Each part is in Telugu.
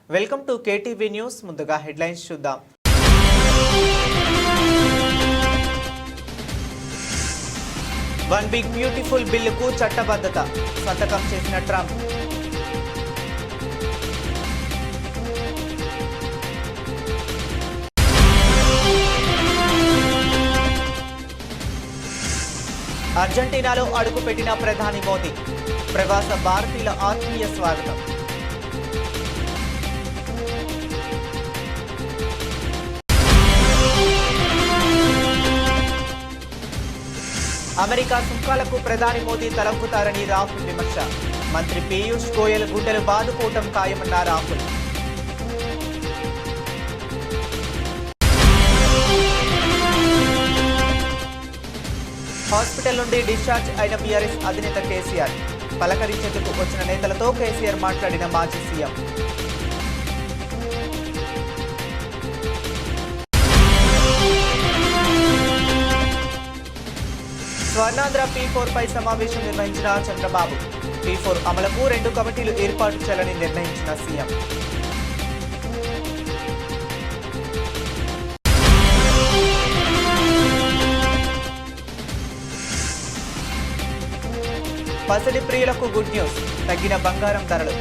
Welcome to KTV news. ముందుగా హెడ్లైన్స్ చూద్దాం. వన్ బిగ్ బ్యూటిఫుల్ బిల్లుకు చట్టబద్ధత సంతకం చేసిన ట్రంప్. అర్జెంటీనాలో అడుగుపెట్టిన ప్రధాని మోదీ. ప్రవాస భారతీయుల ఆత్మీయ స్వాగతం. అమెరికా సుంకాలకు ప్రధాని మోదీ తలొక్కుతారని రాహుల్ విమర్శ. మంత్రి పీయూష్ గోయల్ గుండెలు బాదుకోవటం ఖాయమన్న రాహుల్. హాస్పిటల్ నుండి డిశ్చార్జ్ అయిన బీఆర్ఎస్ అధినేత కేసీఆర్. పలకరించేందుకు వచ్చిన నేతలతో కేసీఆర్ మాట్లాడిన మాజీ సీఎం. స్వర్ణాంధ్ర P4 పై సమావేశం నిర్వహించిన చంద్రబాబు. P4 అమలుకు 2 కమిటీలు ఏర్పాటు చేయాలని నిర్ణయించిన సీఎం. పసిడి ప్రియులకు గుడ్ న్యూస్. తగ్గిన బంగారం ధరలు.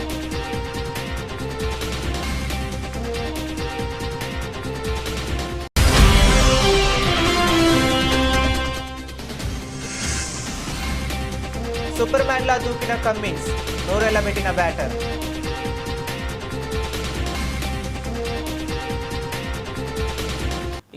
సూపర్ మ్యాన్ లా దూకిన కమ్మిన్స్. నోరెళ్లబెట్టిన బ్యాటర్.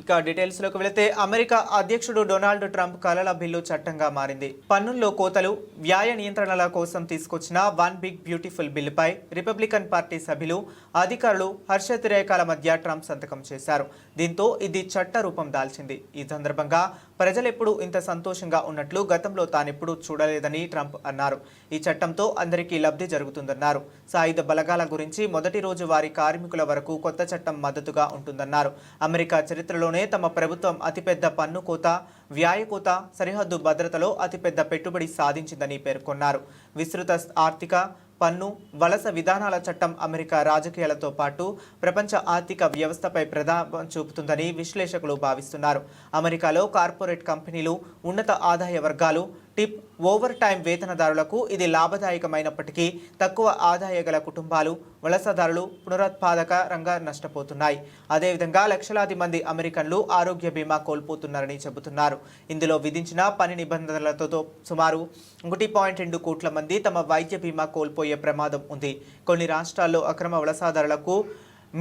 ఇక డీటెయిల్స్ లోకి వెళితే అమెరికా అధ్యక్షుడు డొనాల్డ్ ట్రంప్ కలల బిల్లు చట్టంగా మారింది. పన్నుల్లో కోతలు, వ్యయ నియంత్రణల కోసం తీసుకొచ్చిన వన్ బిగ్ బ్యూటిఫుల్ బిల్లుపై రిపబ్లికన్ పార్టీ సభ్యులు, అధికారులు హర్షాతిరేకాల మధ్య ట్రంప్ సంతకం చేశారు. దీంతో ఇది చట్ట రూపం దాల్చింది. ఈ సందర్భంగా ప్రజలెప్పుడు ఇంత సంతోషంగా ఉన్నట్లు గతంలో తానెప్పుడూ చూడలేదని ట్రంప్ అన్నారు. ఈ చట్టంతో అందరికీ లబ్ధి జరుగుతుందన్నారు. సాయుధ బలగాల గురించి మొదటి రోజు వారి కార్మికుల వరకు కొత్త చట్టం మద్దతుగా ఉంటుందన్నారు. అమెరికా చరిత్రలోనే తమ ప్రభుత్వం అతిపెద్ద పన్ను కోత, వ్యయ కోత, సరిహద్దు భద్రతలో అతిపెద్ద పెట్టుబడి సాధించిందని పేర్కొన్నారు. విస్తృత ఆర్థిక, పన్ను, వలస విధానాల చట్టం అమెరికా రాజకీయాలతో పాటు ప్రపంచ ఆర్థిక వ్యవస్థపై ప్రభావం చూపుతుందని విశ్లేషకులు భావిస్తున్నారు. అమెరికాలో కార్పొరేట్ కంపెనీలు, ఉన్నత ఆదాయ వర్గాలు, టిప్, ఓవర్ టైం వేతనదారులకు ఇది లాభదాయకమైనప్పటికీ తక్కువ ఆదాయ గల కుటుంబాలు, వలసదారులు, పునరుత్పాదక రంగా నష్టపోతున్నాయి. అదేవిధంగా లక్షలాది మంది అమెరికన్లు ఆరోగ్య బీమా కోల్పోతున్నారని చెబుతున్నారు. ఇందులో విధించిన పని నిబంధనలతో సుమారు 1.2 కోట్ల మంది తమ వైద్య బీమా కోల్పోయే ప్రమాదం ఉంది. కొన్ని రాష్ట్రాల్లో అక్రమ వలసదారులకు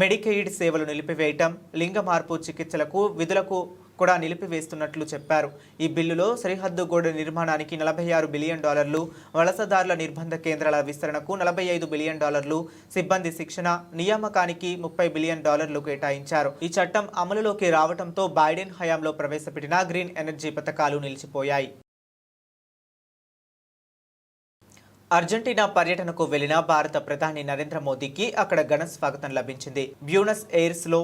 మెడికెయిడ్ సేవలు నిలిపివేయటం, లింగ మార్పు చికిత్సలకు విధులకు కూడా నిలిపివేస్తున్నట్లు చెప్పారు. ఈ బిల్లులో సరిహద్దు గోడ నిర్మాణానికి $46 బిలియన్, వలసదారుల నిర్బంధ కేంద్రాల విస్తరణకు $45 బిలియన్, సిబ్బంది శిక్షణ, నియామకానికి $30 బిలియన్ కేటాయించారు. ఈ చట్టం అమలులోకి రావడంతో బైడెన్ హయాంలో ప్రవేశపెట్టిన గ్రీన్ ఎనర్జీ పథకాలు నిలిచిపోయాయి. అర్జెంటీనా పర్యటనకు వెళ్లిన భారత ప్రధాని నరేంద్ర మోదీకి అక్కడ ఘన స్వాగతం లభించింది. బ్యూనస్ ఎయిర్స్ లో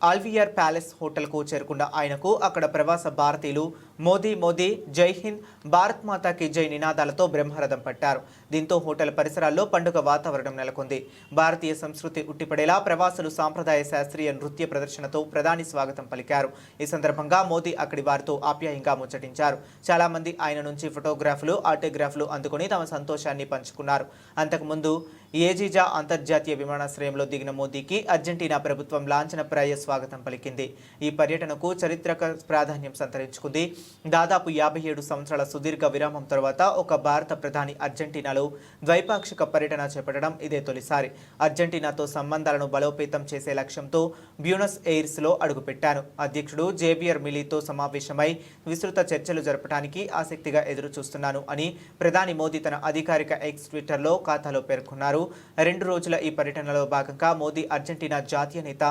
ఆల్వియర్ ప్యాలెస్ హోటల్కు చేరుకున్న ఆయనకు అక్కడ ప్రవాస భారతీయులు మోదీ మోదీ, జై హింద్, భారత్ మాతాకి జై నినాదాలతో బ్రహ్మరథం పట్టారు. దీంతో హోటల్ పరిసరాల్లో పండుగ వాతావరణం నెలకొంది. భారతీయ సంస్కృతి ఉట్టిపడేలా ప్రవాసులు సాంప్రదాయ శాస్త్రీయ నృత్య ప్రదర్శనతో ప్రధాని స్వాగతం పలికారు. ఈ సందర్భంగా మోదీ అక్కడి వారితో ఆప్యాయంగా ముచ్చటించారు. చాలా మంది ఆయన నుంచి ఫోటోగ్రాఫ్లు, ఆటోగ్రాఫ్లు అందుకుని తమ సంతోషాన్ని పంచుకున్నారు. అంతకుముందు ఏజిజా అంతర్జాతీయ విమానాశ్రయంలో దిగిన మోదీకి అర్జెంటీనా ప్రభుత్వం లాంఛనప్రాయ స్వాగతం పలికింది. ఈ పర్యటనకు చారిత్రక ప్రాధాన్యం సంతరించుకుంది. దాదాపు 57 సంవత్సరాల సుదీర్ఘ విరామం తర్వాత ఒక భారత ప్రధాని అర్జెంటీనాలో ద్వైపాక్షిక పర్యటన చేపట్టడం ఇదే తొలిసారి. అర్జెంటీనాతో సంబంధాలను బలోపేతం చేసే లక్ష్యంతో బ్యూనస్ ఎయిర్స్ లో అడుగుపెట్టాను. అధ్యక్షుడు జేవియర్ మిలీతో సమావేశమై విస్తృత చర్చలు జరపడానికి ఆసక్తిగా ఎదురు చూస్తున్నాను అని ప్రధాని మోదీ తన అధికారిక ఎక్స్ ట్విట్టర్లో ఖాతాలో పేర్కొన్నారు. 2 రోజుల ఈ పర్యటనలో భాగంగా మోదీ అర్జెంటీనా జాతీయ నేత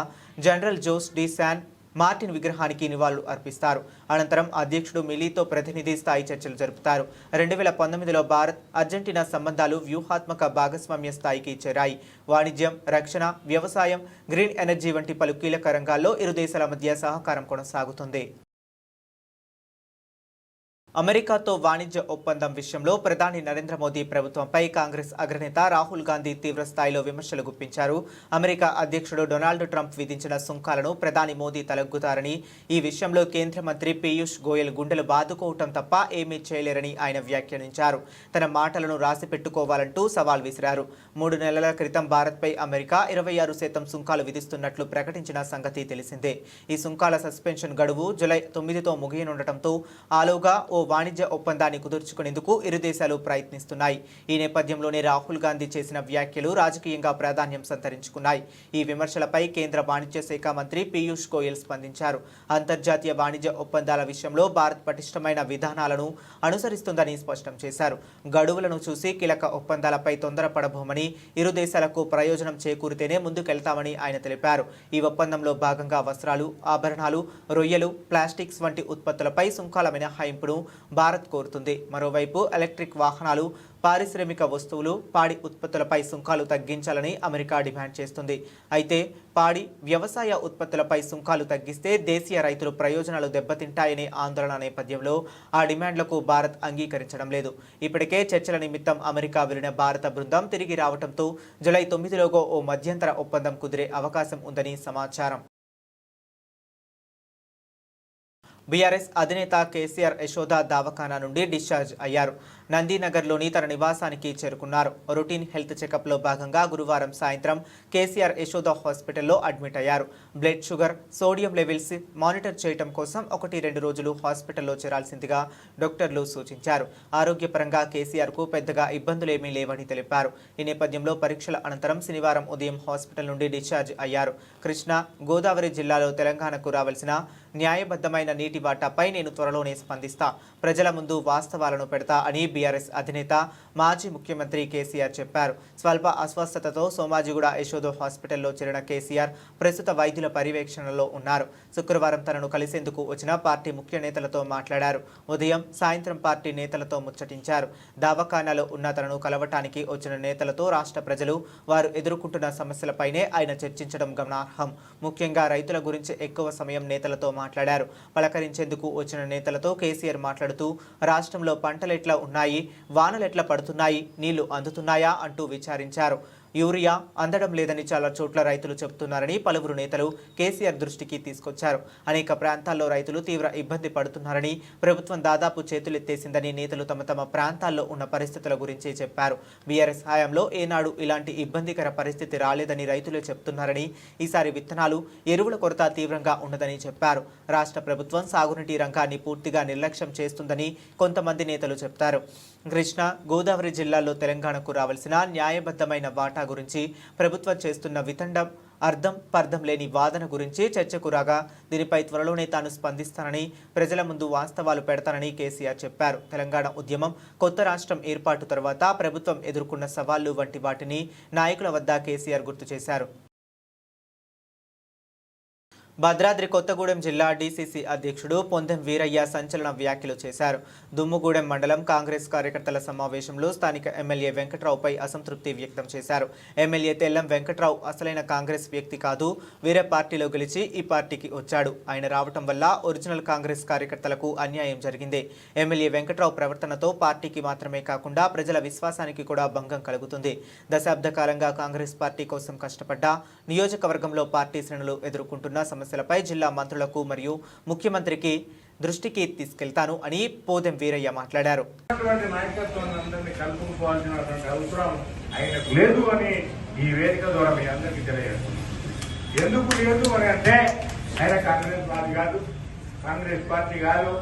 general Jose de San Martin విగ్రహానికి నివాళులు అర్పిస్తారు. అనంతరం అధ్యక్షుడు మిలీతో ప్రతినిధి స్థాయి చర్చలు జరుపుతారు. 2019లో భారత్ అర్జెంటీనా సంబంధాలు వ్యూహాత్మక భాగస్వామ్య స్థాయికి చేరాయి. వాణిజ్యం, రక్షణ, వ్యవసాయం, గ్రీన్ ఎనర్జీ వంటి పలు కీలక రంగాల్లో ఇరు దేశాల మధ్య సహకారం కొనసాగుతుంది. అమెరికాతో వాణిజ్య ఒప్పందం విషయంలో ప్రధాని నరేంద్ర మోదీ ప్రభుత్వంపై కాంగ్రెస్ అగ్రనేత రాహుల్ గాంధీ తీవ్ర స్థాయిలో విమర్శలు గుప్పించారు. అమెరికా అధ్యక్షుడు డొనాల్డ్ ట్రంప్ విధించిన సుంకాలను ప్రధాని మోదీ తలగ్గుతారని, ఈ విషయంలో కేంద్ర మంత్రి పీయూష్ గోయల్ గుండెలు బాదుకోవటం తప్ప ఏమీ చేయలేరని ఆయన వ్యాఖ్యానించారు. తన మాటలను రాసి పెట్టుకోవాలంటూ సవాల్ విసిరారు. 3 నెలల క్రితం భారత్పై అమెరికా 26% సుంకాలు విధిస్తున్నట్లు ప్రకటించిన సంగతి తెలిసిందే. ఈ సుంకాల సస్పెన్షన్ గడువు జూలై 9తో ముగియనుండటంతో ఆలోగా వాణిజ్య ఒప్పందాన్ని కుదుర్చుకునేందుకు ఇరు దేశాలు ప్రయత్నిస్తున్నాయి. ఈ నేపథ్యంలోనే రాహుల్ గాంధీ చేసిన వ్యాఖ్యలు రాజకీయంగా ప్రాధాన్యం సంతరించుకున్నాయి. ఈ విమర్శలపై కేంద్ర వాణిజ్య శాఖ మంత్రి పీయూష్ గోయల్ స్పందించారు. అంతర్జాతీయ వాణిజ్య ఒప్పందాల విషయంలో భారత్ పటిష్టమైన విధానాలను అనుసరిస్తుందని స్పష్టం చేశారు. గడువులను చూసి కీలక ఒప్పందాలపై తొందరపడబోమని, ఇరు దేశాలకు ప్రయోజనం చేకూరితేనే ముందుకెళ్తామని ఆయన తెలిపారు. ఈ ఒప్పందంలో భాగంగా వస్త్రాలు, ఆభరణాలు, రొయ్యలు, ప్లాస్టిక్స్ వంటి ఉత్పత్తులపై సుంకాల మినహాయింపును భారత్ కోరుతుంది. మరోవైపు ఎలక్ట్రిక్ వాహనాలు, పారిశ్రామిక వస్తువులు, పాడి ఉత్పత్తులపై సుంకాలు తగ్గించాలని అమెరికా డిమాండ్ చేస్తుంది. అయితే పాడి, వ్యవసాయ ఉత్పత్తులపై సుంకాలు తగ్గిస్తే దేశీయ రైతులు ప్రయోజనాలు దెబ్బతింటాయనే ఆందోళన నేపథ్యంలో ఆ డిమాండ్లకు భారత్ అంగీకరించడం లేదు. ఇప్పటికే చర్చల నిమిత్తం అమెరికా వెళ్లిన భారత బృందం తిరిగి రావడంతో జూలై 9లోగా ఓ మధ్యంతర ఒప్పందం కుదిరే అవకాశం ఉందని సమాచారం. బీఆర్ఎస్ అధినేత కేసీఆర్ యశోద దవాఖానా నుండి డిశ్చార్జ్ అయ్యారు. నందీనగర్లోని తన నివాసానికి చేరుకున్నారు. రొటీన్ హెల్త్ చెకప్లో భాగంగా గురువారం సాయంత్రం కేసీఆర్ యశోద హాస్పిటల్లో అడ్మిట్ అయ్యారు. Blood sugar, sodium levels monitor చేయడం కోసం 1-2 రోజులు హాస్పిటల్లో చేరాల్సిందిగా డాక్టర్లు సూచించారు. ఆరోగ్యపరంగా కేసీఆర్కు పెద్దగా ఇబ్బందులేమీ లేవని తెలిపారు. ఈ నేపథ్యంలో పరీక్షల అనంతరం శనివారం ఉదయం హాస్పిటల్ నుండి డిశ్చార్జ్ అయ్యారు. కృష్ణా, గోదావరి జిల్లాలో తెలంగాణకు రావాల్సిన న్యాయబద్ధమైన నీటి వాటాపై నేను త్వరలోనే స్పందిస్తా, ప్రజల ముందు వాస్తవాలను పెడతా అని బీఆర్ఎస్ అధినేత, మాజీ ముఖ్యమంత్రి కేసీఆర్ చెప్పారు. స్వల్ప అస్వస్థతతో సోమాజిగూడ యశోద హాస్పిటల్లో చేరిన కేసీఆర్ ప్రస్తుత వైద్యుల పర్యవేక్షణలో ఉన్నారు. శుక్రవారం తనను కలిసేందుకు వచ్చిన పార్టీ ముఖ్య నేతలతో మాట్లాడారు. ఉదయం, సాయంత్రం పార్టీ నేతలతో ముచ్చటించారు. దవాఖానాలో ఉన్న తనను కలవటానికి వచ్చిన నేతలతో రాష్ట్ర ప్రజలు వారు ఎదుర్కొంటున్న సమస్యలపైనే ఆయన చర్చించడం గమనార్హం. ముఖ్యంగా రైతుల గురించి ఎక్కువ సమయం నేతలతో మాట్లాడారు. పలకరించేందుకు వచ్చిన నేతలతో కేసీఆర్ మాట్లాడుతూ రాష్ట్రంలో పంటలెట్లా ఉన్నాయి, వానలెట్లా పడుతున్నాయి, నీళ్లు అందుతున్నాయా అంటూ విచారించారు. యూరియా అందడం లేదని చాలా చోట్ల రైతులు చెబుతున్నారని పలువురు నేతలు కేసీఆర్ దృష్టికి తీసుకొచ్చారు. అనేక ప్రాంతాల్లో రైతులు తీవ్ర ఇబ్బంది పడుతున్నారని, ప్రభుత్వం దాదాపు చేతులెత్తేసిందని నేతలు తమ ప్రాంతాల్లో ఉన్న పరిస్థితుల గురించి చెప్పారు. బీఆర్ఎస్ హయాంలో ఏనాడు ఇలాంటి ఇబ్బందికర పరిస్థితి రాలేదని రైతులు చెబుతున్నారని, ఈసారి విత్తనాలు, ఎరువుల కొరత తీవ్రంగా ఉన్నదని చెప్పారు. రాష్ట్ర ప్రభుత్వం సాగునీటి రంగాన్ని పూర్తిగా నిర్లక్ష్యం చేస్తుందని కొంతమంది నేతలు చెప్తారు. కృష్ణా, గోదావరి జిల్లాల్లో తెలంగాణకు రావాల్సిన న్యాయబద్ధమైన వాటా గురించి ప్రభుత్వం చేస్తున్న వితండం, అర్థం పర్థం లేని వాదన గురించి చర్చకు రాగా దీనిపై త్వరలోనే తాను స్పందిస్తానని, ప్రజల ముందు వాస్తవాలు పెడతానని కేసీఆర్ చెప్పారు. తెలంగాణ ఉద్యమం, కొత్త రాష్ట్రం ఏర్పాటు తర్వాత ప్రభుత్వం ఎదుర్కొన్న సవాళ్లు వంటి వాటిని నాయకుల వద్ద కేసీఆర్ గుర్తు చేశారు. భద్రాద్రి కొత్తగూడెం జిల్లా డీసీసీ అధ్యక్షుడు పొందెం వీరయ్య సంచలన వ్యాఖ్యలు చేశారు. దుమ్ముగూడెం మండలం కాంగ్రెస్ కార్యకర్తల సమావేశంలో స్థానిక ఎమ్మెల్యే వెంకట్రావుపై అసంతృప్తి వ్యక్తం చేశారు. ఎమ్మెల్యే తెల్లం వెంకట్రావు అసలైన కాంగ్రెస్ వ్యక్తి కాదు, వేరే పార్టీలో గెలిచి ఈ పార్టీకి వచ్చాడు. ఆయన రావటం వల్ల ఒరిజినల్ కాంగ్రెస్ కార్యకర్తలకు అన్యాయం జరిగింది. ఎమ్మెల్యే వెంకట్రావు ప్రవర్తనతో పార్టీకి మాత్రమే కాకుండా ప్రజల విశ్వాసానికి కూడా భంగం కలుగుతుంది. దశాబ్ద కాలంగా కాంగ్రెస్ పార్టీ కోసం కష్టపడ్డా నియోజకవర్గంలో పార్టీ శ్రేణులు ఎదుర్కొంటున్న సమస్యలపై జిల్లా మంత్రులకు మరియు ముఖ్యమంత్రికి దృష్టికి తీసుకెళ్తాను అని పొందెం వీరయ్య మాట్లాడారు. ఎందుకు లేదు అని అంటే ఆయన కాంగ్రెస్ పార్టీ కాదు, కాంగ్రెస్ పార్టీ కాదు,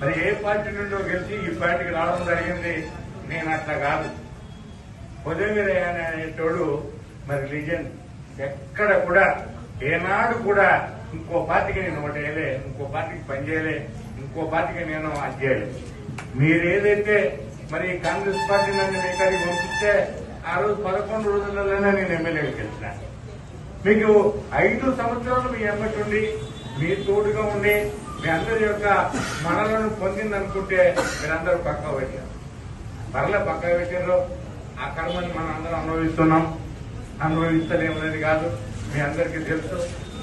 మరి ఏ పార్టీ నుండో గెలిచి ఈ పార్టీకి రావడం జరిగింది. నేను అట్లా కాదు. పొందెం వీరయ్య అనేటోడు మరి లిజెండ్. ఎక్కడ కూడా ఏనాడు కూడా ఇంకో పార్టీకి నేను ఒకటి వేయలే, ఇంకో పార్టీకి పనిచేయలే, ఇంకో పార్టీకి నేను అది చేయలే. మీరేదైతే మరి కాంగ్రెస్ పార్టీ నన్ను మీ కాడికి పంపిస్తే ఆ రోజు 11 రోజులలోనే నేను ఎమ్మెల్యేకి గెలిచిన. మీకు 5 సంవత్సరాలు మీ ఎమ్మటి ఉండి, మీ తోడుగా ఉండి, మీ అందరి యొక్క మనలను పొందిందనుకుంటే మీరందరూ పక్క పెట్టారు. పర్లే పక్క పెట్టారు. ఆ కర్మని మనం అందరం అనుభవిస్తున్నాం. అనుభవిస్తలేమనేది కాదు, మీ అందరికీ తెలుసు.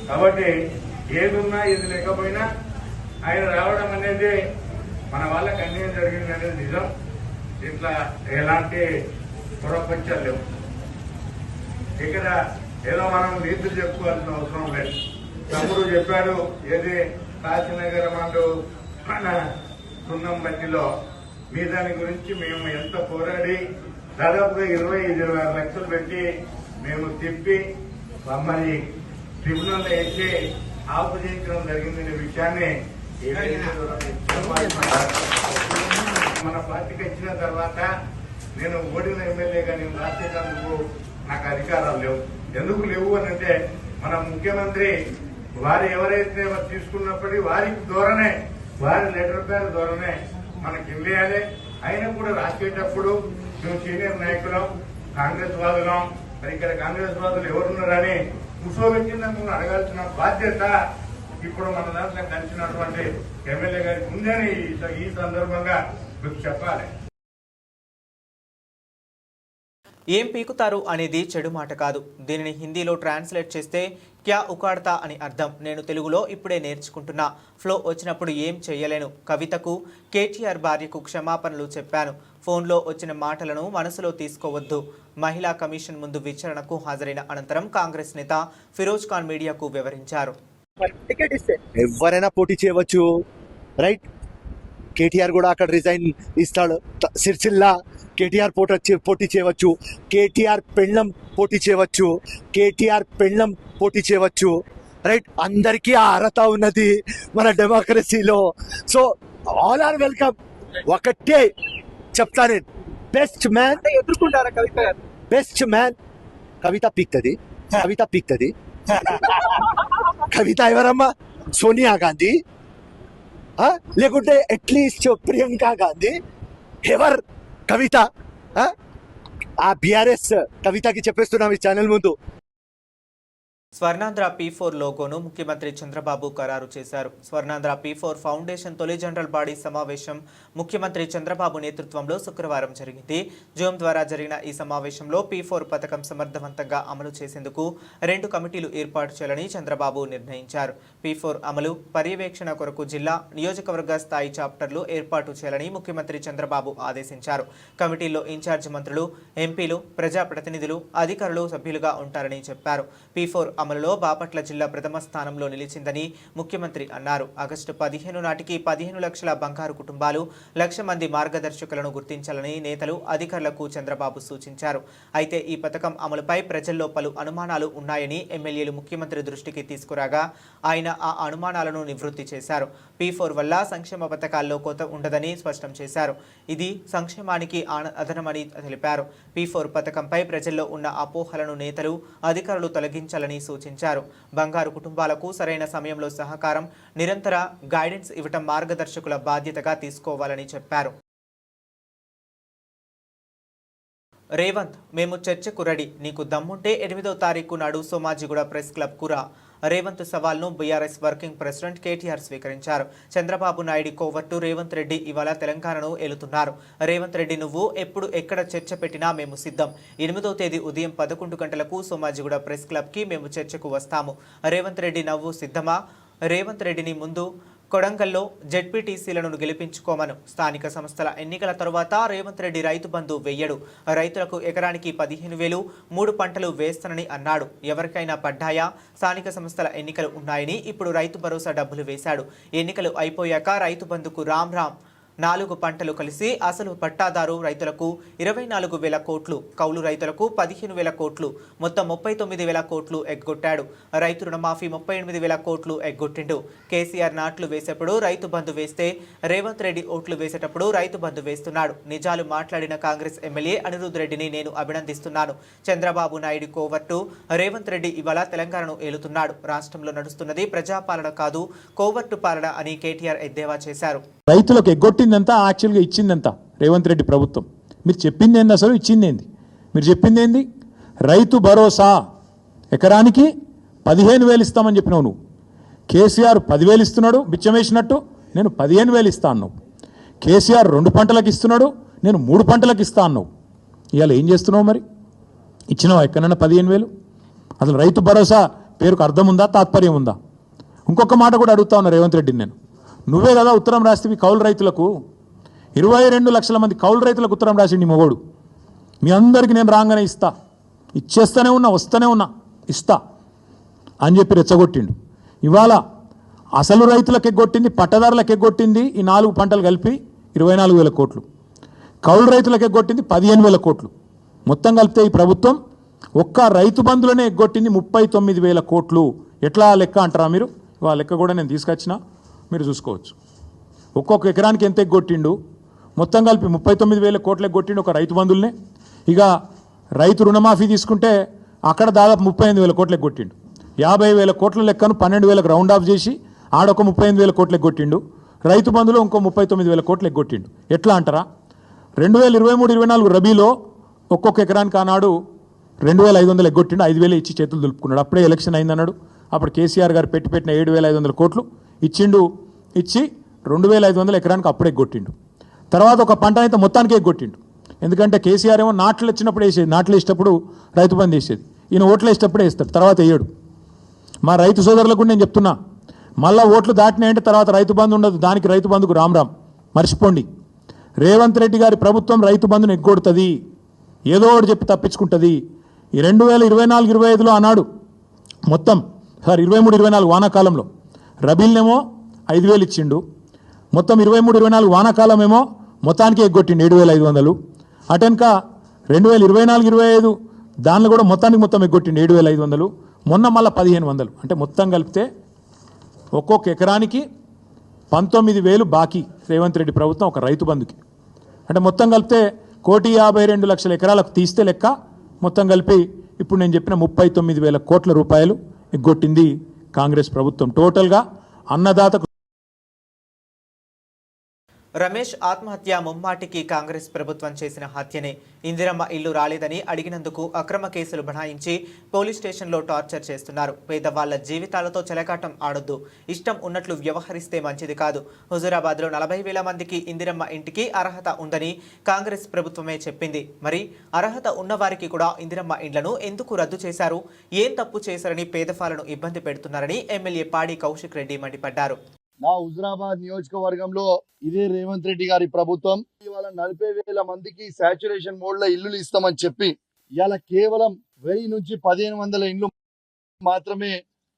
కాబట్టి ఏదున్నా ఏది లేకపోయినా ఆయన రావడం అనేది మన వాళ్ళకి అన్యాయం జరిగింది అనేది నిజం. ఇట్లా ఎలాంటి పొరపంచాలు లేవు. ఇక్కడ ఏదో మనం నీతులు చెప్పుకోవాల్సిన అవసరం లేదు. తమ్ముడు చెప్పాడు, ఏది కాశీనగర్ మండు మన సున్నం బట్టిలో మీ దాని గురించి మేము ఎంత పోరాడి దాదాపుగా 25-26 లక్షలు పెట్టి మేము తిప్పి మరి ట్రిబ్యునల్ వేసి ఆపజేయించడం జరిగిందనే విషయాన్ని మన పార్టీకి ఇచ్చిన తర్వాత నేను ఓడిన ఎమ్మెల్యేగా నేను రాసేటందుకు నాకు అధికారాలు లేవు. ఎందుకు లేవు అని అంటే మన ముఖ్యమంత్రి వారు ఎవరైతే తీసుకున్నప్పటికీ వారికి ద్వారానే, వారి లెటర్ పేరు ద్వారానే మనకి ఇవ్వాలి. అయినా కూడా రాసేటప్పుడు మేము సీనియర్ నాయకులం, కాంగ్రెస్ వాదులం, మరి ఇక్కడ కాంగ్రెస్ వాదులు ఎవరున్నారని కూర్చోబెట్టినందుకు అడగాల్సిన బాధ్యత ఇప్పుడు మన దాంట్లో కలిసినటువంటి ఎమ్మెల్యే గారికి ఉందని ఈ సందర్భంగా మీకు చెప్పాలి. ఏం పీకుతారు అనేది చెడు మాట కాదు. దీనిని హిందీలో ట్రాన్స్లేట్ చేస్తే క్యా ఉకాడతా అని అర్థం. నేను తెలుగులో ఇప్పుడే నేర్చుకుంటున్నా. ఫ్లో వచ్చినప్పుడు ఏం చేయలేను. కవితకు కేటీఆర్ భార్యకు క్షమాపణలు చెప్పాను. ఫోన్లో వచ్చిన మాటలను మనసులో తీసుకోవద్దు. మహిళా కమిషన్ ముందు విచారణకు హాజరైన అనంతరం కాంగ్రెస్ నేత ఫిరోజ్ ఖాన్ మీడియాకు వివరించారు. ఎవరైనా పోటీ చేయవచ్చు, రైట్? కేటీఆర్ కూడా అక్కడ రిజైన్ ఇస్తాడు. సిరిసిల్ల కేటీఆర్ పోటీ చేయవచ్చు, కేటీఆర్ పెళ్ళం పోటీ చేయవచ్చు, కేటీఆర్ పెళ్ళం పోటీ చేయవచ్చు, రైట్? అందరికీ ఆ అర్హత ఉన్నది మన డెమోక్రసీలో. So all are welcome. ఒకటే చెప్తా నేను, బెస్ట్ మ్యాన్ ఎదుర్కొంటారా కవిత? బెస్ట్ మ్యాన్ కవిత పీక్తది. కవిత ఎవరమ్మా? సోనియా గాంధీ లేకుంటే అట్లీస్ట్ ప్రియాంక గాంధీ? ఎవర్ కవిత? ఆ బీఆర్ఎస్ కవితకి చెప్పేస్తున్నాం ఈ ఛానల్ ముందు. స్వర్ణాంధ్ర P4 లోగోను ముఖ్యమంత్రి చంద్రబాబు ఖరారు చేశారు. స్వర్ణాంధ్ర P4 ఫౌండేషన్ తొలి జనరల్ బాడీ సమావేశం ముఖ్యమంత్రి చంద్రబాబు నేతృత్వంలో శుక్రవారం జరిగింది. జూమ్ ద్వారా జరిగిన ఈ సమావేశంలో P4 పథకం సమర్థవంతంగా అమలు చేసేందుకు 2 కమిటీలు ఏర్పాటు చేయాలని చంద్రబాబు నిర్ణయించారు. P4 అమలు పర్యవేక్షణ కొరకు జిల్లా, నియోజకవర్గ స్థాయి చాప్టర్లు ఏర్పాటు చేయాలని ముఖ్యమంత్రి చంద్రబాబు ఆదేశించారు. కమిటీల్లో ఇన్ఛార్జ్ మంత్రులు, ఎంపీలు, ప్రజాప్రతినిధులు, అధికారులు సభ్యులుగా ఉంటారని చెప్పారు. P4 అమలులో బాపట్ల జిల్లా ప్రథమ స్థానంలో నిలిచిందని ముఖ్యమంత్రి అన్నారు. ఆగస్టు 15 నాటికి 15 లక్షల బంగారు కుటుంబాలు, 1,00,000 మంది మార్గదర్శకులను గుర్తించాలని నేతలు, అధికారులకు చంద్రబాబు సూచించారు. అయితే ఈ పథకం అమలుపై ప్రజల్లో పలు అనుమానాలు ఉన్నాయని ఎమ్మెల్యేలు ముఖ్యమంత్రి దృష్టికి తీసుకురాగా ఆయన ఆ అనుమానాలను నివృత్తి చేశారు. P4 వల్ల సంక్షేమ పథకాల్లో కోత ఉండదని స్పష్టం చేశారు. ఇది సంక్షేమానికి అదనమని తెలిపారు. P4 పథకంపై ప్రజల్లో ఉన్న అపోహలను నేతలు, అధికారులు తొలగించాలని సూచించారు. బంగారు కుటుంబాలకు సరైన సమయంలో సహకారం, నిరంతర గైడెన్స్ ఇవ్వటం మార్గదర్శకుల బాధ్యతగా తీసుకోవాలని చెప్పారు. రేవంత్, మేము చర్చకు రెడీ. నీకు దమ్ముంటే 8వ తారీఖు నాడు సోమాజిగూడ ప్రెస్ క్లబ్ కురా. రేవంత్ సవాల్ను బీఆర్ఎస్ వర్కింగ్ ప్రెసిడెంట్ కేటీఆర్ స్వీకరించారు. చంద్రబాబు నాయుడు కోవర్టు రేవంత్ రెడ్డి ఇవాళ తెలంగాణను ఏలుతున్నారు. రేవంత్ రెడ్డి, నువ్వు ఎప్పుడు ఎక్కడ చర్చ పెట్టినా మేము సిద్ధం. 8వ తేదీ ఉదయం 11 గంటలకు సోమాజిగూడ ప్రెస్ క్లబ్కి మేము చర్చకు వస్తాము. రేవంత్ రెడ్డి, నవ్వు సిద్ధమా? రేవంత్ రెడ్డిని ముందు కొడంగల్లో జెడ్పీటీసీలను గెలిపించుకోమను. స్థానిక సంస్థల ఎన్నికల తరువాత రేవంత్ రెడ్డి రైతు బంధు వెయ్యడు. రైతులకు ఎకరానికి 15,000, 3 పంటలు వేస్తానని అన్నాడు. ఎవరికైనా పడ్డాయా? స్థానిక సంస్థల ఎన్నికలు ఉన్నాయని ఇప్పుడు రైతు భరోసా డబ్బులు వేశాడు. ఎన్నికలు అయిపోయాక రైతు బంధుకు రామ్ 4 పంటలు కలిసి అసలు పట్టాదారు రైతులకు 24,000 కోట్లు, కౌలు రైతులకు 15,000 కోట్లు, మొత్తం 39,000 కోట్లు ఎగ్గొట్టాడు. రైతు రుణమాఫీ 38,000 కోట్లు ఎగ్గొట్టిండు. కేసీఆర్ నాట్లు వేసేప్పుడు రైతు బంధు వేస్తే, రేవంత్ రెడ్డి ఓట్లు వేసేటప్పుడు రైతు బంధు వేస్తున్నాడు. నిజాలు మాట్లాడిన కాంగ్రెస్ ఎమ్మెల్యే అనిరుద్ రెడ్డిని నేను అభినందిస్తున్నాను. చంద్రబాబు నాయుడు కోవర్టు రేవంత్ రెడ్డి ఇవాళ తెలంగాణను ఏలుతున్నాడు. రాష్ట్రంలో నడుస్తున్నది ప్రజాపాలన కాదు, కోవర్టు పాలన అని కేటీఆర్ ఎద్దేవా చేశారు. రైతులకు ఎగ్గొట్టిందంతా యాక్చువల్గా ఇచ్చిందంతా రేవంత్ రెడ్డి ప్రభుత్వం. మీరు చెప్పింది ఏంది? అసలు ఇచ్చింది ఏంది? మీరు చెప్పింది ఏంది? రైతు భరోసా ఎకరానికి 15,000 ఇస్తామని చెప్పినావు నువ్వు. కేసీఆర్ 10,000 ఇస్తున్నాడు బిచ్చమేసినట్టు, నేను 15,000 ఇస్తా అన్నావు. కేసీఆర్ 2 పంటలకు ఇస్తున్నాడు, నేను 3 పంటలకు ఇస్తా అన్నావు. ఇవాళ ఏం చేస్తున్నావు మరి? ఇచ్చినావు ఎక్కడైనా 15,000? అసలు రైతు భరోసా పేరుకు అర్థం ఉందా, తాత్పర్యం ఉందా? ఇంకొక మాట కూడా అడుగుతా ఉన్నా రేవంత్ రెడ్డిని నేను. నువ్వే కదా ఉత్తరం రాస్తేవి కౌలు రైతులకు 22 లక్షల మంది కౌలు రైతులకు ఉత్తరం రాసిండి మొగోడు. మీ అందరికీ నేను రాగానే ఇస్తా, ఇచ్చేస్తూనే ఉన్నా, వస్తూనే ఉన్నా, ఇస్తా అని చెప్పి రెచ్చగొట్టిండు. ఇవాళ అసలు రైతులకు ఎగ్గొట్టింది, పట్టదారులకు ఎగ్గొట్టింది ఈ 4 పంటలు కలిపి 24,000 కోట్లు, కౌలు రైతులకు ఎగ్గొట్టింది 15,000 కోట్లు. మొత్తం కలిపితే ఈ ప్రభుత్వం ఒక్క రైతు బంధులనే ఎగ్గొట్టింది 39,000 కోట్లు. ఎట్లా లెక్క అంటారా మీరు? ఇవాళ లెక్క కూడా నేను తీసుకొచ్చిన, మీరు చూసుకోవచ్చు. ఒక్కొక్క ఎకరానికి ఎంత ఎగ్గొట్టిండు, మొత్తం కలిపి 39,000 కోట్లు ఎగ్గొట్టిండు ఒక రైతు బంధువులనే. ఇక రైతు రుణమాఫీ తీసుకుంటే అక్కడ దాదాపు 38,000 కోట్లు ఎగ్గొట్టిండు. 50,000 కోట్ల లెక్కను 12,000కు రౌండ్ ఆఫ్ చేసి ఆడొక 38,000 కోట్లు ఎగ్గొట్టిండు. రైతు బంధులో ఇంకో 39,000 కోట్లు ఎగ్గొట్టిండు. ఎట్లా అంటారా? 2023-24 రబీలో ఒక్కొక్క ఎకరానికి ఆనాడు 2,500 ఎగ్గొట్టిండు, 5,000 ఇచ్చి చేతులు దులుపుకున్నాడు. అప్పుడే ఎలక్షన్ అయిందన్నాడు. అప్పుడు కేసీఆర్ గారు పెట్టిన 7,500 కోట్లు ఇచ్చిండు. ఇచ్చి 2,500 ఎకరానికి అప్పుడే ఎగ్గొట్టిండు. తర్వాత ఒక పంట అయితే మొత్తానికి ఎగ్గొట్టిండు. ఎందుకంటే కేసీఆర్ ఏమో నాట్లు వచ్చినప్పుడు వేసేది, నాట్లు వేసేటప్పుడు రైతు బంధు వేసేది, ఈయన ఓట్లు వేసేటప్పుడే వేస్తాడు, తర్వాత వేయడు. మా రైతు సోదరులకు నేను చెప్తున్నా, మళ్ళీ ఓట్లు దాటినాయంటే తర్వాత రైతు బంధు ఉండదు. దానికి రైతు బంధుకు రామ్ మర్చిపోండి. రేవంత్ రెడ్డి గారి ప్రభుత్వం రైతు బంధును ఎగ్గొడుతుంది, ఏదో ఒకటి చెప్పి తప్పించుకుంటుంది. ఈ 2024-25లో ఆనాడు మొత్తం 23-24 వానాకాలంలో రబీల్నేమో 5,000 ఇచ్చిండు, మొత్తం 23-24 వానాకాలం ఏమో మొత్తానికి ఎగ్గొట్టిండు 7,500. అటెనక 2024-25 దానిలో కూడా మొత్తం ఎగ్గొట్టిండు 7,500. మొన్న మళ్ళీ 1,500. అంటే మొత్తం కలిపితే ఒక్కొక్క ఎకరానికి 19,000 బాకీ రేవంత్ రెడ్డి ప్రభుత్వం ఒక రైతు బంధుకి. అంటే మొత్తం కలిపితే 1,52,00,000 ఎకరాలకు తీస్తే లెక్క మొత్తం కలిపి ఇప్పుడు నేను చెప్పిన 39,000 కోట్ల రూపాయలు ఎగ్గొట్టింది కాంగ్రెస్ ప్రభుత్వం. టోటల్గా అన్నదాతకు. రమేష్ ఆత్మహత్య ముమ్మాటికి కాంగ్రెస్ ప్రభుత్వం చేసిన హత్యనే. ఇందిరమ్మ ఇల్లు రాలేదని అడిగినందుకు అక్రమ కేసులు బనాయించి పోలీస్ స్టేషన్లో టార్చర్ చేస్తున్నారు. పేదవాళ్ల జీవితాలతో చెలకాటం ఆడొద్దు, ఇష్టం ఉన్నట్లు వ్యవహరిస్తే మంచిది కాదు. హుజూరాబాద్లో 40,000 మందికి ఇందిరమ్మ ఇంటికి అర్హత ఉందని కాంగ్రెస్ ప్రభుత్వమే చెప్పింది. మరి అర్హత ఉన్నవారికి కూడా ఇందిరమ్మ ఇండ్లను ఎందుకు రద్దు చేశారు? ఏం తప్పు చేశారని పేదవాళ్లను ఇబ్బంది పెడుతున్నారని ఎమ్మెల్యే పాడి కౌశిక్ రెడ్డి మండిపడ్డారు. నా హుజురాబాద్ నియోజకవర్గంలో ఇదే రేవంత్ రెడ్డి గారి ప్రభుత్వం ఇవాళ 40,000 మందికి సాచురేషన్ మోడ్ లో ఇల్లులు ఇస్తామని చెప్పి ఇవాళ కేవలం 1000 నుంచి 1,500 ఇండ్లు మాత్రమే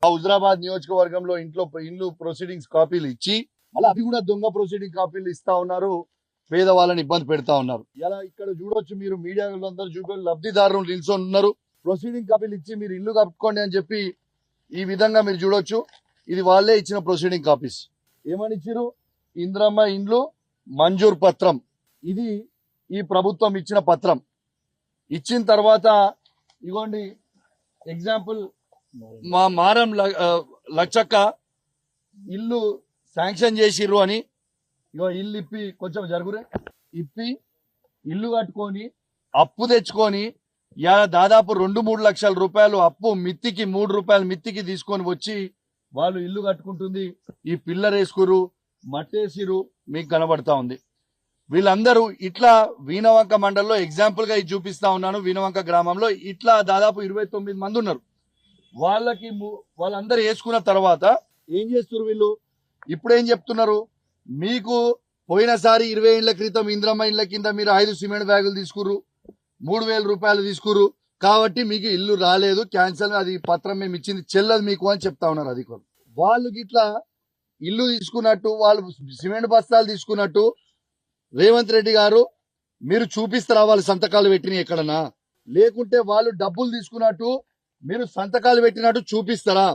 ఆ హుజురాబాద్ నియోజకవర్గంలో ఇండ్లు ప్రొసీడింగ్స్ కాపీలు ఇచ్చి మళ్ళీ అవి కూడా దొంగ ప్రొసీడింగ్ కాపీలు ఇస్తా ఉన్నారు. పేదవాళ్ళని ఇబ్బంది పెడతా ఉన్నారు. ఇలా ఇక్కడ చూడొచ్చు, మీరు మీడియాలో అందరూ చూపి లబ్ధిదారులు నిల్చొని ఉన్నారు. ప్రొసీడింగ్ కాపీలు ఇచ్చి మీరు ఇల్లు కట్టుకోండి అని చెప్పి ఈ విధంగా మీరు చూడొచ్చు. ఇది వాళ్ళే ఇచ్చిన ప్రొసీడింగ్ కాపీస్. ఏమని ఇచ్చిరు? ఇందిరమ్మ ఇండ్లు మంజూర్ పత్రం. ఇది ఈ ప్రభుత్వం ఇచ్చిన పత్రం. ఇచ్చిన తర్వాత ఇగోండి ఎగ్జాంపుల్, మా మారం లచ్చక్క ఇల్లు శాంక్షన్ చేసిర్రు అని ఇగో ఇల్లు ఇప్పి కొంచెం జరుగురే ఇప్పి ఇల్లు కట్టుకొని అప్పు తెచ్చుకొని దాదాపు 2-3 లక్షల రూపాయలు అప్పు మిత్తికి 3 రూపాయలు మిత్తికి తీసుకొని వచ్చి వాళ్ళు ఇల్లు కట్టుకుంటుంది. ఈ పిల్లర్ వేసుకురు, మట్టేసిరు, మీకు కనబడతా ఉంది. వీళ్ళందరూ ఇట్లా వీణవంక మండలంలో ఎగ్జాంపుల్ గా ఇది చూపిస్తా ఉన్నాను. వీణవంక గ్రామంలో ఇట్లా దాదాపు 29 మంది ఉన్నారు. వాళ్ళందరూ వేసుకున్న తర్వాత ఏం చేస్తున్నారు వీళ్ళు? ఇప్పుడు ఏం చెప్తున్నారు? మీకు పోయినసారి 20 ఏళ్ల క్రితం ఇంద్రమ్మ ఇళ్ల కింద మీరు 5 సిమెంట్ బ్యాగులు తీసుకురు, 3,000 రూపాయలు తీసుకురు, కాబట్టి మీకు ఇల్లు రాలేదు, క్యాన్సల్, అది పత్రం మేము ఇచ్చింది చెల్లదు మీకు అని చెప్తా ఉన్నారు అధికారులు. వాళ్ళు గిట్లా ఇల్లు తీసుకున్నట్టు, వాళ్ళు సిమెంట్ బస్తాలు తీసుకున్నట్టు రేవంత్ రెడ్డి గారు మీరు చూపిస్తారా వాళ్ళు సంతకాలు పెట్టిన ఎక్కడన్నా? లేకుంటే వాళ్ళు డబ్బులు తీసుకున్నట్టు మీరు సంతకాలు పెట్టినట్టు చూపిస్తారా?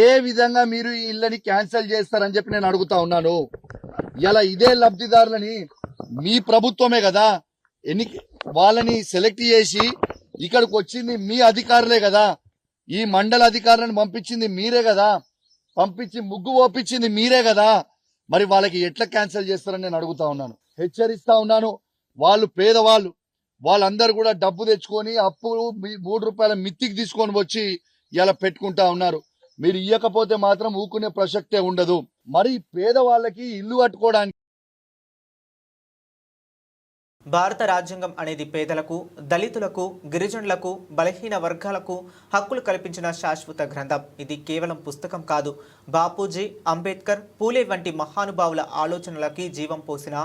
ఏ విధంగా మీరు ఈ ఇళ్ళని క్యాన్సిల్ చేస్తారని చెప్పి నేను అడుగుతా ఉన్నాను. ఇలా ఇదే లబ్ధిదారులని మీ ప్రభుత్వమే కదా వాళ్ళని సెలెక్ట్ చేసి ఇక్కడికి వచ్చింది మీ అధికారులే కదా, ఈ మండల అధికారులను పంపించింది మీరే కదా, పంపించి ముగ్గు ఓపించింది మీరే కదా, మరి వాళ్ళకి ఎట్లా క్యాన్సిల్ చేస్తారని నేను అడుగుతా ఉన్నాను, హెచ్చరిస్తా ఉన్నాను. వాళ్ళు పేదవాళ్ళు, వాళ్ళందరూ కూడా డబ్బు తెచ్చుకొని అప్పు 3 రూపాయల మిత్తికి తీసుకొని వచ్చి ఇలా పెట్టుకుంటా ఉన్నారు. మీరు ఇయ్యకపోతే మాత్రం ఊకునే ప్రసక్తే ఉండదు. మరి పేదవాళ్ళకి ఇల్లు కట్టుకోవడానికి భారత రాజ్యాంగం అనేది పేదలకు, దళితులకు, గిరిజనులకు, బలహీన వర్గాలకు హక్కులు కల్పించిన శాశ్వత గ్రంథం. ఇది కేవలం పుస్తకం కాదు, బాపూజీ, అంబేద్కర్, పూలే వంటి మహానుభావుల ఆలోచనలకి జీవం పోసిన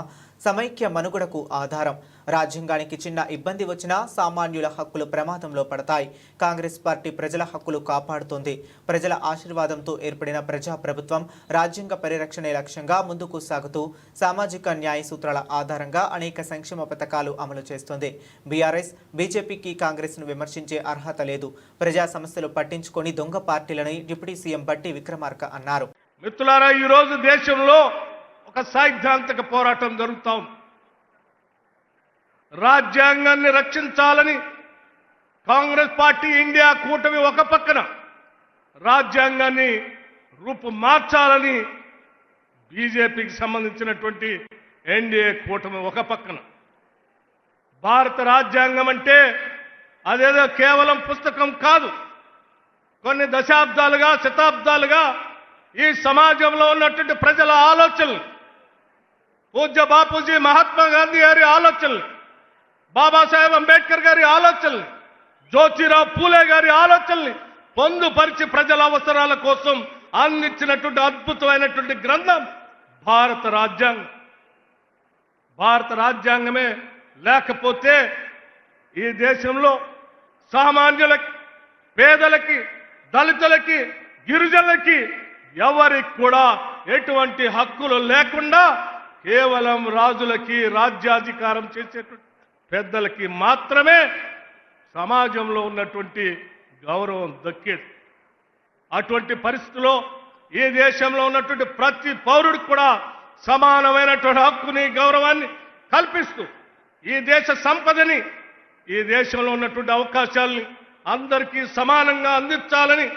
సమైక్య మనుగడకు ఆధారం. రాజ్యాంగానికి చిన్న ఇబ్బంది వచ్చినా సామాన్యుల హక్కులు ప్రమాదంలో పడతాయి. కాంగ్రెస్ పార్టీ ప్రజల హక్కులు కాపాడుతోంది. ప్రజల ఆశీర్వాదంతో ఏర్పడిన ప్రజాప్రభుత్వం రాజ్యాంగ పరిరక్షణే లక్ష్యంగా ముందుకు సాగుతూ సామాజిక న్యాయ సూత్రాల ఆధారంగా అనేక సంక్షేమ పథకాలు అమలు చేస్తోంది. బీఆర్ఎస్, బీజేపీకి కాంగ్రెస్ను విమర్శించే అర్హత లేదు. ప్రజా సమస్యలు పట్టించుకొని దొంగ పార్టీలని డిప్యూటీ సీఎం బట్టి విక్రమార్క అన్నారు. మిత్రులారా, ఈరోజు దేశంలో ఒక సైద్ధాంతిక పోరాటం జరుగుతూ ఉంది. రాజ్యాంగాన్ని రక్షించాలని కాంగ్రెస్ పార్టీ, ఇండియా కూటమి ఒక పక్కన, రాజ్యాంగాన్ని రూపుమార్చాలని బీజేపీకి సంబంధించినటువంటి ఎన్డీఏ కూటమి ఒక పక్కన. భారత రాజ్యాంగం అంటే అదేదో కేవలం పుస్తకం కాదు. కొన్ని దశాబ్దాలుగా, శతాబ్దాలుగా ఈ సమాజంలో ఉన్నటువంటి ప్రజల ఆలోచనలు, పూజ్య బాపూజీ, మహాత్మా గాంధీ గారి ఆలోచనలు, బాబాసాహెబ్ అంబేద్కర్ గారి ఆలోచనలు, జ్యోతిరావు పూలే గారి ఆలోచనల్ని పొందుపరిచి ప్రజల అవసరాల కోసం అందించినటువంటి అద్భుతమైనటువంటి గ్రంథం భారత రాజ్యాంగం. భారత రాజ్యాంగమే లేకపోతే ఈ దేశంలో సామాన్యులకి, పేదలకి, దళితులకి, గిరిజనులకి ఎవరికి కూడా ఎటువంటి హక్కులు లేకుండా కేవలం రాజులకి, రాజ్యాధికారం చేసేటువంటి పెద్దలకి మాత్రమే సమాజంలో ఉన్నటువంటి గౌరవం దక్కేది. అటువంటి పరిస్థితుల్లో ఈ దేశంలో ఉన్నటువంటి ప్రతి పౌరుడికి కూడా సమానమైనటువంటి హక్కుని, గౌరవాన్ని కల్పిస్తూ ఈ దేశ సంపదని, ఈ దేశంలో ఉన్నటువంటి అవకాశాలని అందరికీ సమానంగా అందించాలని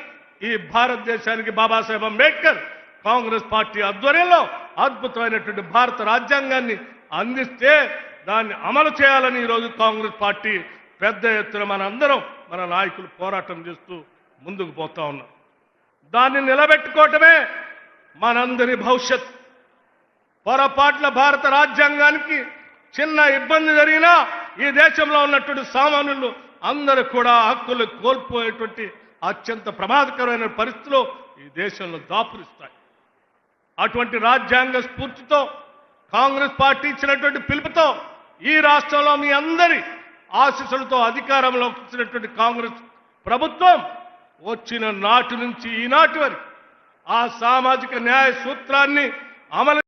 ఈ భారతదేశానికి బాబాసాహెబ్ అంబేద్కర్ కాంగ్రెస్ పార్టీ ఆధ్వర్యంలో అద్భుతమైనటువంటి భారత రాజ్యాంగాన్ని అందిస్తే దాన్ని అమలు చేయాలని ఈరోజు కాంగ్రెస్ పార్టీ పెద్ద ఎత్తున మనందరం, మన నాయకులు పోరాటం చేస్తూ ముందుకు పోతా ఉన్నాం. దాన్ని నిలబెట్టుకోవటమే మనందరి భవిష్యత్. పొరపాట్ల భారత రాజ్యాంగానికి చిన్న ఇబ్బంది జరిగినా ఈ దేశంలో ఉన్నటువంటి సామాన్యులు అందరూ కూడా హక్కులు కోల్పోయేటువంటి అత్యంత ప్రమాదకరమైన పరిస్థితులు ఈ దేశంలో దాపురిస్తాయి. అటువంటి రాజ్యాంగ స్ఫూర్తితో కాంగ్రెస్ పార్టీ ఇచ్చినటువంటి పిలుపుతో ఈ రాష్ట్రంలో మీ అందరి ఆశీస్సులతో అధికారంలోకి వచ్చినటువంటి కాంగ్రెస్ ప్రభుత్వం వచ్చిన నాటి నుంచి ఈనాటి వరకు ఆ సామాజిక న్యాయ సూత్రాన్ని అమలు.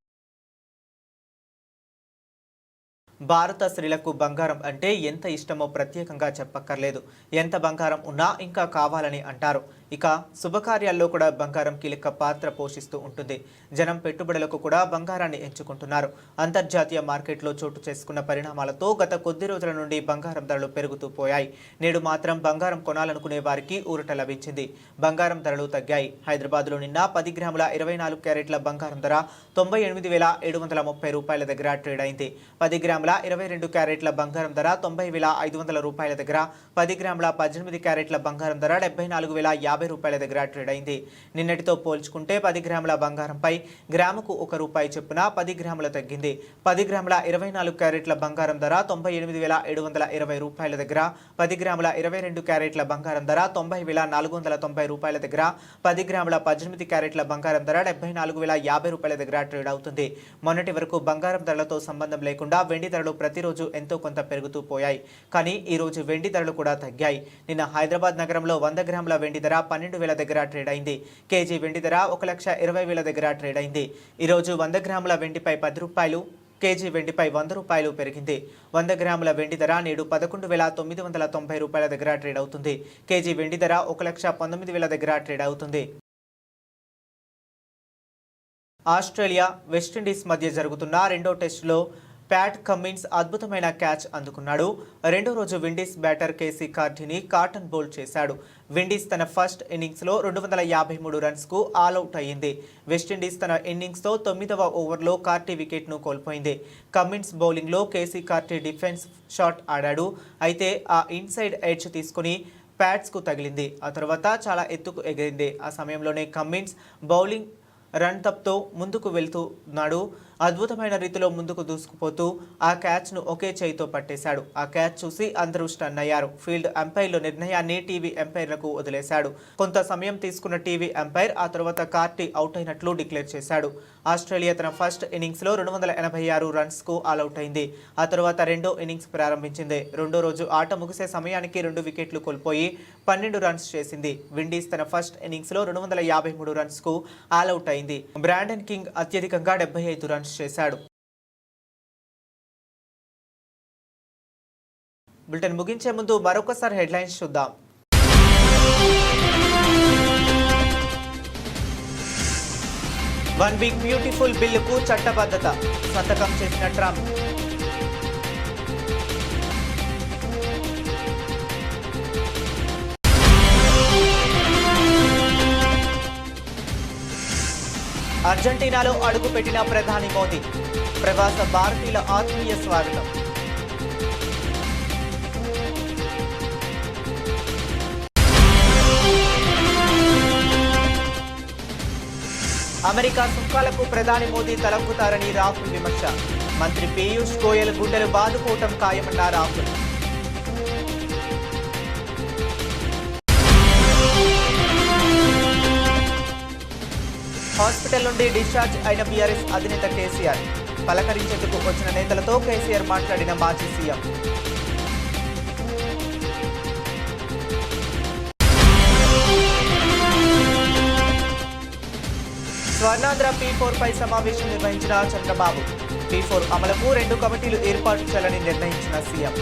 భారత స్త్రీలకు బంగారం అంటే ఎంత ఇష్టమో ప్రత్యేకంగా చెప్పక్కర్లేదు. ఎంత బంగారం ఉన్నా ఇంకా కావాలని అంటారు. ఇక శుభకార్యాల్లో కూడా బంగారం కీలక పాత్ర పోషిస్తూ ఉంటుంది. జనం పెట్టుబడులకు కూడా బంగారాన్ని ఎంచుకుంటున్నారు. అంతర్జాతీయ మార్కెట్లో చోటు చేసుకున్న పరిణామాలతో గత కొద్ది రోజుల నుండి బంగారం ధరలు పెరుగుతూ పోయాయి. నేడు మాత్రం బంగారం కొనాలనుకునే వారికి ఊరట లభించింది. బంగారం ధరలు తగ్గాయి. హైదరాబాద్లో నిన్న 10 గ్రాముల 24 క్యారెట్ల బంగారం ధర 98,730 రూపాయల దగ్గర ట్రేడ్ అయింది. 10 గ్రాముల 22 క్యారెట్ల బంగారం ధర 90,500 రూపాయల దగ్గర, 10 గ్రాముల 18 క్యారెట్ల బంగారం ధర 74,050 రూపాయల దగ్గర ట్రేడ్ అయింది. నిన్నటితో పోల్చుకుంటే 10 గ్రాముల బంగారంపై గ్రాముకు ₹1 చొప్పున 10 గ్రాముల తగ్గింది. 10 గ్రాముల 24 క్యారెట్ల బంగారం ధర 98,720 రూపాయల దగ్గర, 10 గ్రాముల 22 క్యారెట్ల బంగారం ధర 90,490 రూపాయల దగ్గర, 10 గ్రాముల 18 క్యారెట్ల బంగారం ధర 74,050 రూపాయల దగ్గర ట్రేడ్ అవుతుంది. మొన్నటి వరకు బంగారం ధరలతో సంబంధం లేకుండా వెండి ధరలు ప్రతిరోజు ఎంతో కొంత పెరుగుతూ పోయాయి. కానీ ఈ రోజు వెండి ధరలు కూడా తగ్గాయి. నిన్న హైదరాబాద్ నగరంలో 100 గ్రాముల వెండి ధర 12,000 దగ్గర ట్రేడ్ అయింది. కేజీ వెండి ధర 1,20,000 దగ్గర ట్రేడ్ అయింది. ఈరోజు 100 గ్రాముల వెండిపై ₹10, కేజీ వెండిపై ₹100 పెరిగింది. 100 గ్రాముల వెండి ధర నేడు 11,990 రూపాయల దగ్గర ట్రేడ్ అవుతుంది. కేజీ వెండి ధర 1,19,000 దగ్గర ట్రేడ్ అవుతుంది. ఆస్ట్రేలియా, వెస్టిండీస్ మధ్య జరుగుతున్న రెండో టెస్టులో ప్యాట్ కమిన్స్ అద్భుతమైన క్యాచ్ అందుకున్నాడు. రెండో రోజు విండీస్ బ్యాటర్ కేసీ కార్టీని కాటన్ బౌల్ చేశాడు. విండీస్ తన ఫస్ట్ ఇన్నింగ్స్లో 253 రన్స్కు ఆల్అవుట్ అయ్యింది. వెస్టిండీస్ తన ఇన్నింగ్స్తో 9వ ఓవర్లో కార్టీ వికెట్ను కోల్పోయింది. కమిన్స్ బౌలింగ్లో కేసీ కార్టీ డిఫెన్స్ షాట్ ఆడాడు. అయితే ఆ ఇన్సైడ్ ఎడ్జ్ తీసుకుని ప్యాట్స్కు తగిలింది. ఆ తర్వాత చాలా ఎత్తుకు ఎగిరింది. ఆ సమయంలోనే కమిన్స్ బౌలింగ్ రన్ తప్తో ముందుకు వెళ్తున్నాడు. అద్భుతమైన రీతిలో ముందుకు దూసుకుపోతూ ఆ క్యాచ్ను ఒకే చేయితో పట్టేశాడు. ఆ క్యాచ్ చూసి అందరూ స్టన్ అయ్యారు. ఫీల్డ్ అంపైర్ల నిర్ణయాన్ని టీవీ అంపైర్లకు వదిలేశాడు. కొంత సమయం తీసుకున్న టీవీ అంపైర్ ఆ తర్వాత కార్టీ అవుట్ అయినట్లు డిక్లేర్ చేశాడు. ఆస్ట్రేలియా తన ఫస్ట్ ఇన్నింగ్స్లో 286 రన్స్కు ఆల్అవుట్ అయింది. ఆ తర్వాత రెండో ఇన్నింగ్స్ ప్రారంభించింది. రెండో రోజు ఆట ముగిసే సమయానికి 2 వికెట్లు కోల్పోయి 12 రన్స్ చేసింది. విండీస్ తన ఫస్ట్ ఇన్నింగ్స్లో 253 రన్స్కు ఆల్అవుట్ అయింది. బ్రాండన్ కింగ్ అత్యధికంగా 75 రన్స్ చేశాడు. బులెటిన్ ముగించే ముందు మరొకసారి హెడ్లైన్స్ చూద్దాం. వన్ బిగ్ బ్యూటిఫుల్ బిల్లుకు చట్టబద్ధత సంతకం చేసిన ట్రంప్. అర్జెంటీనాలో అడుగుపెట్టిన ప్రధాని మోదీ. ప్రవాస భారతీయుల ఆత్మీయ స్వాగతం. అమెరికా సుంకాలకు ప్రధాని మోదీ తలొగ్గుతారని రాహుల్ విమర్శ. మంత్రి పీయూష్ గోయల్ గుండెలు బాదుకోవటం ఖాయమన్న రాహుల్. హాస్పిటల్ నుండి డిశ్చార్జ్ అయిన బీఆర్ఎస్ అధినేత కేసీఆర్. పలకరించేందుకు వచ్చిన నేతలతో కేసీఆర్ మాట్లాడిన మాజీ సీఎం. స్వర్ణాంధ్ర P4 పై సమావేశం నిర్వహించిన చంద్రబాబు. P4 అమలుకు 2 కమిటీలు ఏర్పాటు చేయాలని నిర్ణయించిన సీఎం.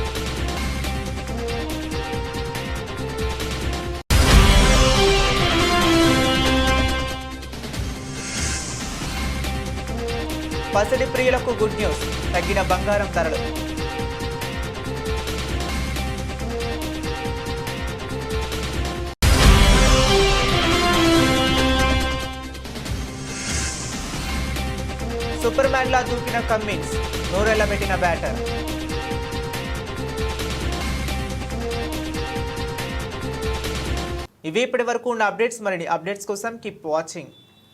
పసిడి ప్రియులకు గుడ్ న్యూస్. తగ్గిన బంగారం ధరలు. సూపర్ మ్యాన్ లా దూకిన కమ్మిన్స్. నోరెళ్లబెట్టిన బ్యాటర్. ఇవి ఇప్పటి వరకు ఉన్న అప్డేట్స్. మరిన్ని అప్డేట్స్ కోసం కీప్ వాచింగ్.